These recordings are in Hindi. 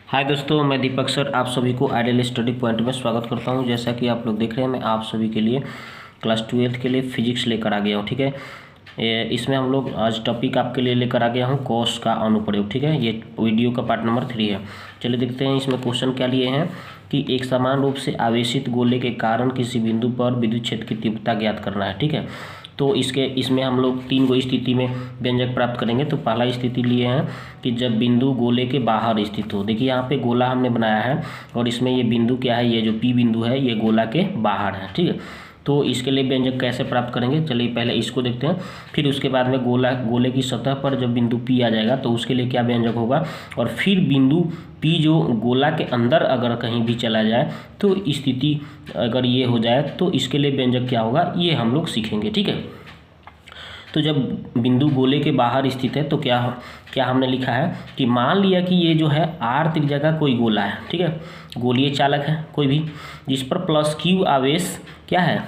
हाय दोस्तों, मैं दीपक सर आप सभी को आइडियल स्टडी पॉइंट में स्वागत करता हूं। जैसा कि आप लोग देख रहे हैं, मैं आप सभी के लिए क्लास 12th के लिए फिजिक्स लेकर आ गया हूं। ठीक है, इसमें हम लोग आज टॉपिक आपके लिए लेकर आ गया हूं कोश का अनुप्रयोग। ठीक है, ये वीडियो का पार्ट नंबर 3 है। चलिए देखते हैं इसमें क्वेश्चन क्या लिए हैं कि एक समान रूप से आवेशित गोले के कारण किसी बिंदु पर विद्युत क्षेत्र की तीव्रता ज्ञात करना है। ठीक है, तो इसमें हम लोग 3 गो स्थिति में व्यंजक प्राप्त करेंगे। तो पहला स्थिति लिए हैं कि जब बिंदु गोले के बाहर स्थित हो। देखिए यहाँ पे गोला हमने बनाया है और इसमें ये बिंदु क्या है, ये जो P बिंदु है ये गोला के बाहर है। ठीक है, तो इसके लिए व्यंजक कैसे प्राप्त करेंगे, चलिए पहले इसको देखते हैं। फिर उसके बाद में गोले की सतह पर जब बिंदु P आ जाएगा तो उसके लिए क्या व्यंजक होगा, और फिर बिंदु P जो गोला के अंदर अगर कहीं भी चला जाए तो स्थिति अगर ये हो जाए तो इसके लिए व्यंजक क्या होगा, ये हम लोग सीखेंगे। ठीक है, तो जब बिंदु गोले के बाहर स्थित है तो क्या हमने लिखा है कि मान लिया कि ये जो है R त्रिज्या का कोई गोला है। ठीक है, गोलीय चालक है कोई भी, जिस पर प्लस Q आवेश क्या है,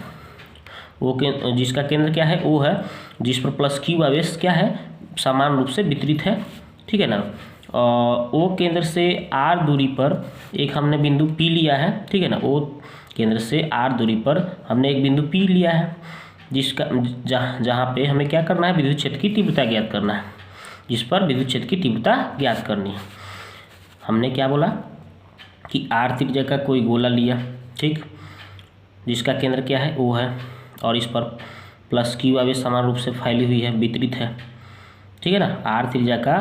जिसका केंद्र क्या है O है, जिस पर प्लस Q आवेश क्या है, समान रूप से वितरित है। ठीक है ना, O केंद्र से R दूरी पर एक हमने बिंदु P लिया है। ठीक है ना, O केंद्र से R दूरी पर हमने एक बिंदु P लिया है, जिसका जहाँ पे हमें क्या करना है, विद्युत क्षेत्र की तीव्रता ज्ञात करना है, जिस पर विद्युत क्षेत्र की तीव्रता ज्ञात करनी है। हमने क्या बोला कि R त्रिज्या का कोई गोला लिया, ठीक, जिसका केंद्र क्या है O है, और इस पर प्लस Q आवेश समान रूप से फैली हुई है, वितरित है। ठीक है ना, R त्रिज्या का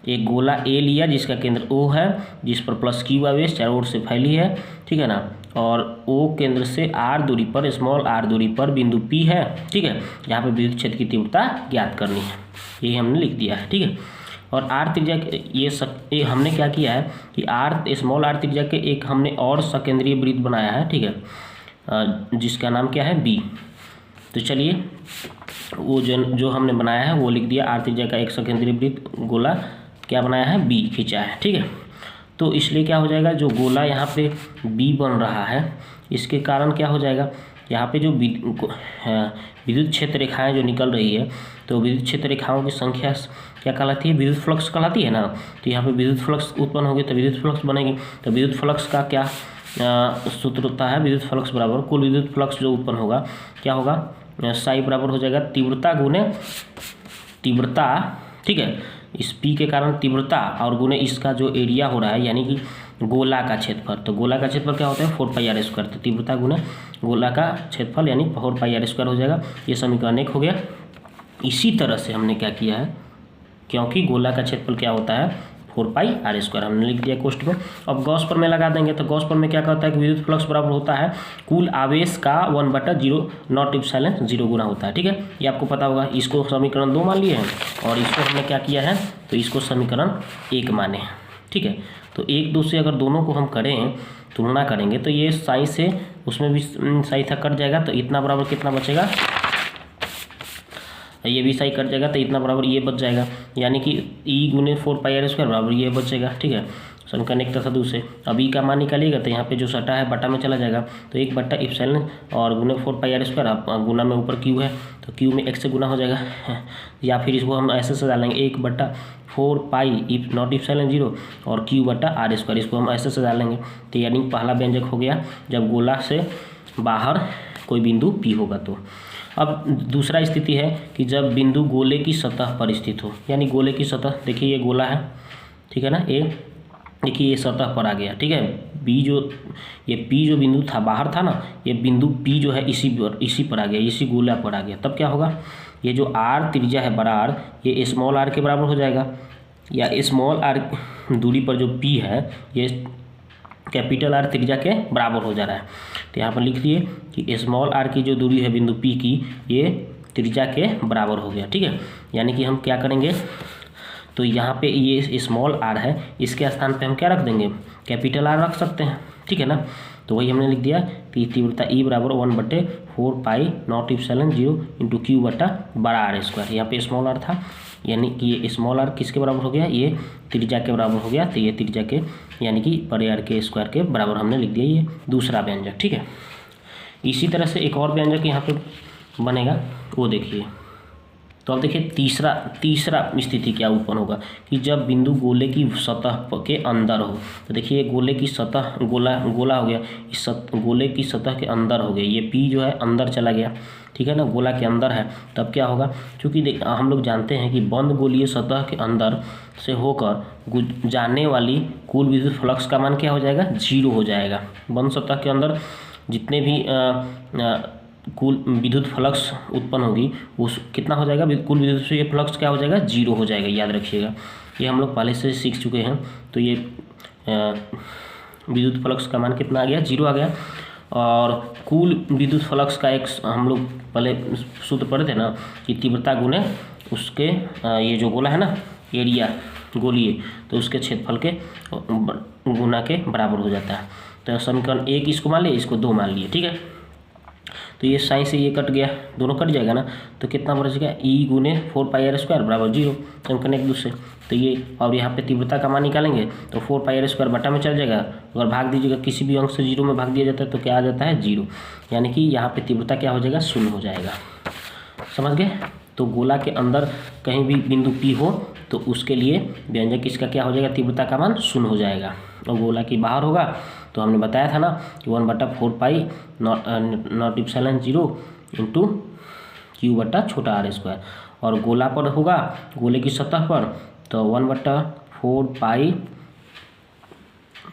एक गोला A लिया जिसका केंद्र O है, जिस पर प्लस Q आवेश चारों ओर से फैली है। ठीक है ना, और O केंद्र से R दूरी पर, स्मॉल r दूरी पर बिंदु P है। ठीक है, यहाँ पे विद्युत क्षेत्र की तीव्रता ज्ञात करनी है, यही हमने लिख दिया है। ठीक है, और R त्रिज्या ये हमने क्या किया है कि स्मॉल r त्रिज्या के एक हमने और सकेंद्रीय वृत्त बनाया है। ठीक है, जिसका नाम क्या है B। तो चलिए वो जो हमने बनाया है वो लिख दिया। R त्रिज्या का एक सकेंद्रीय वृत्त गोला क्या बनाया है, B खींचा है। ठीक है, तो इसलिए क्या हो जाएगा, जो गोला यहाँ पे B बन रहा है इसके कारण क्या हो जाएगा, यहाँ पे जो विद्युत क्षेत्र रेखाएं जो निकल रही है, तो विद्युत क्षेत्र रेखाओं की संख्या क्या कहलाती है, विद्युत फ्लक्स कहलाती है ना। तो यहाँ पे विद्युत फ्लक्स उत्पन्न होगी तो विद्युत फ्लक्स बनेगी। तो विद्युत फ्लक्स का क्या सूत्र होता है, विद्युत फ्लक्स बराबर कुल विद्युत फ्लक्स जो उत्पन्न होगा क्या होगा, साई बराबर हो जाएगा तीव्रता गुने तीव्रता। ठीक है, इस P के कारण तीव्रता और गुने इसका जो एरिया हो रहा है, यानी कि गोला का क्षेत्रफल। तो गोला का क्षेत्रफल क्या होता है, 4πr²। तो तीव्रता गुने गोला का क्षेत्रफल यानी 4πr² हो जाएगा। ये समीकरण 1 हो गया। इसी तरह से हमने क्या किया है, क्योंकि गोला का क्षेत्रफल क्या होता है 4πr², हमने लिख दिया कोष्ठ में। अब गॉस प्रमेय लगा देंगे। तो गॉस प्रमेय क्या कहता है कि विद्युत फ्लक्स बराबर होता है कुल आवेश का 1/0 नॉट एप्सिलॉन 0 गुना होता है। ठीक है, ये आपको पता होगा। इसको समीकरण 2 मान लिए हैं और इसको हमने क्या किया है, तो इसको समीकरण 1 माने हैं। ठीक है, तो एक दो से अगर दोनों को हम करें, तुलना करेंगे, तो ये साई से उसमें भी साई था कट जाएगा, तो इतना बराबर कितना बचेगा, ये भी साई कट जाएगा तो इतना बराबर ये बच जाएगा, यानी कि E गुने 4πr² बराबर ये बचेगा। ठीक है, समीकरण 1 तथा 2 से। अब E का मान निकालिएगा तो यहाँ पे जो सटा है बटा में चला जाएगा, तो 1/ε और गुने 4πr², गुना में ऊपर Q है तो Q में 1 से गुना हो जाएगा, या फिर इसको हम ऐसे से डालेंगे 1/4π नॉट एप्सिलॉन 0 और Q/r², इसको हम ऐसे से डालेंगे। तो यानी पहला व्यंजक हो गया जब गोला से बाहर कोई बिंदु P होगा। तो अब दूसरा स्थिति है कि जब बिंदु गोले की सतह पर स्थित हो, यानी गोले की सतह, देखिए ये गोला है, ठीक है ना, ये देखिए ये सतह पर आ गया। ठीक है, ये P जो बिंदु था बाहर था ना, ये बिंदु P जो है इसी पर आ गया, इसी गोला पर आ गया। तब क्या होगा, ये जो R त्रिज्या है बड़ा R, ये स्मॉल r के बराबर हो जाएगा, या स्मॉल r दूरी पर जो P है ये कैपिटल R त्रिज्या के बराबर हो जा रहा है। तो यहाँ पर लिख दिए कि स्मॉल r की जो दूरी है बिंदु P की, ये त्रिज्या के बराबर हो गया। ठीक है, यानी कि हम क्या करेंगे, तो यहाँ पे ये स्मॉल r है, इसके स्थान पे हम क्या रख देंगे, कैपिटल R रख सकते हैं। ठीक है ना, तो वही हमने लिख दिया कि तीव्रता E बराबर 1/4π नॉट एप्सिलॉन 0 इंटू Q/r²। यहाँ पे स्मॉल r था, यानी कि ये स्मॉल r किसके बराबर हो गया, ये त्रिज्या के बराबर हो गया। तो ये त्रिज्या के यानी कि बड़े r के स्क्वायर के बराबर हमने लिख दिया, ये दूसरा व्यंजक। ठीक है, इसी तरह से एक और व्यंजक यहाँ पे बनेगा, वो देखिए। तो अब देखिए तीसरा स्थिति क्या उत्पन्न होगा कि जब बिंदु गोले की सतह के अंदर हो। तो देखिए गोले की सतह गोला हो गया, इस गोले की सतह के अंदर हो गया, ये P जो है अंदर चला गया, ठीक है ना, गोला के अंदर है। तब क्या होगा, क्योंकि हम लोग जानते हैं कि बंद गोलीय सतह के अंदर से होकर जाने वाली कुल विद्युत फ्लक्स का मान क्या हो जाएगा, 0 हो जाएगा। बंद सतह के अंदर जितने भी कुल विद्युत फ्लक्स उत्पन्न होगी वो कितना हो जाएगा, कुल विद्युत से ये फ्लक्स क्या हो जाएगा, 0 हो जाएगा। याद रखिएगा, ये हम लोग पहले से सीख चुके हैं। तो ये विद्युत फ्लक्स का मान कितना आ गया, 0 आ गया। और कुल विद्युत फ्लक्स का एक हम लोग पहले सूत्र पढ़े थे ना कि तीव्रता गुने उसके ये जो गोला है ना एरिया गोलीय, तो उसके क्षेत्रफल के गुना के बराबर हो जाता है। तो समीकरण 1 इसको मान लिए, इसको 2 मान लिए, ठीक है। तो ये साइन से ये कट गया, दोनों कट जाएगा ना, तो कितना बचेगा, E गुने 4πr² बराबर 0। समीकरण 1 दूसरे, तो ये और यहाँ पे तीव्रता का मान निकालेंगे तो 4πr² बटा में चल जाएगा। अगर भाग दीजिएगा किसी भी अंक से 0 में भाग दिया जाता है तो क्या आ जाता है, 0। यानी कि यहाँ पे तीव्रता क्या हो जाएगा, 0 हो जाएगा। समझ गए। तो गोला के अंदर कहीं भी बिंदु P हो तो उसके लिए व्यंजक इसका क्या हो जाएगा, तीव्रता का मान 0 हो जाएगा। और गोला की बाहर होगा तो हमने बताया था ना कि 1/4π नॉट इप्सिलॉन 0 इंटू Q बटा छोटा r²। और गोला पर होगा, गोले की सतह पर, तो 1/4π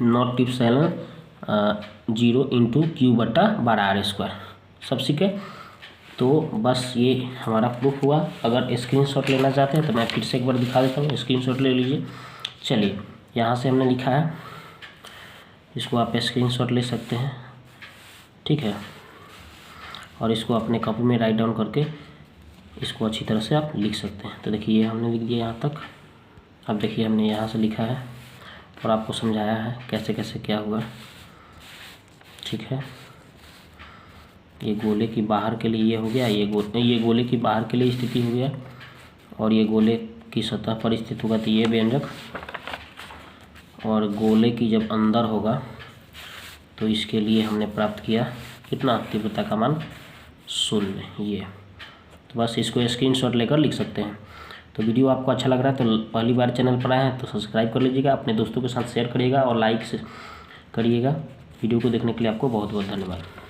नॉट इप्सिलॉन 0 इंटू Q बटा 12r²। सब सीखे। तो बस ये हमारा प्रूफ हुआ। अगर स्क्रीनशॉट लेना चाहते हैं तो मैं फिर से एक बार दिखा देता हूँ, स्क्रीनशॉट ले लीजिए। चलिए, यहाँ से हमने लिखा है, इसको आप स्क्रीनशॉट ले सकते हैं, ठीक है। और इसको अपने कॉपी में राइट डाउन करके इसको अच्छी तरह से आप लिख सकते हैं। तो देखिए ये हमने लिख दिया यहाँ तक। अब देखिए हमने यहाँ से लिखा है और आपको समझाया है कैसे कैसे क्या हुआ, ठीक है। ये गोले की बाहर के लिए ये हो गया, ये गोले की बाहर के लिए स्थिति हो गया, और ये गोले की सतह पर स्थित होगा तो ये व्यंजक, और गोले की जब अंदर होगा तो इसके लिए हमने प्राप्त किया कितना, तीव्रता का मान 0। ये तो बस इसको स्क्रीनशॉट लेकर लिख सकते हैं। तो वीडियो आपको अच्छा लग रहा है तो पहली बार चैनल पर आए हैं तो सब्सक्राइब कर लीजिएगा, अपने दोस्तों के साथ शेयर करिएगा और लाइक से करिएगा। वीडियो को देखने के लिए आपको बहुत बहुत धन्यवाद।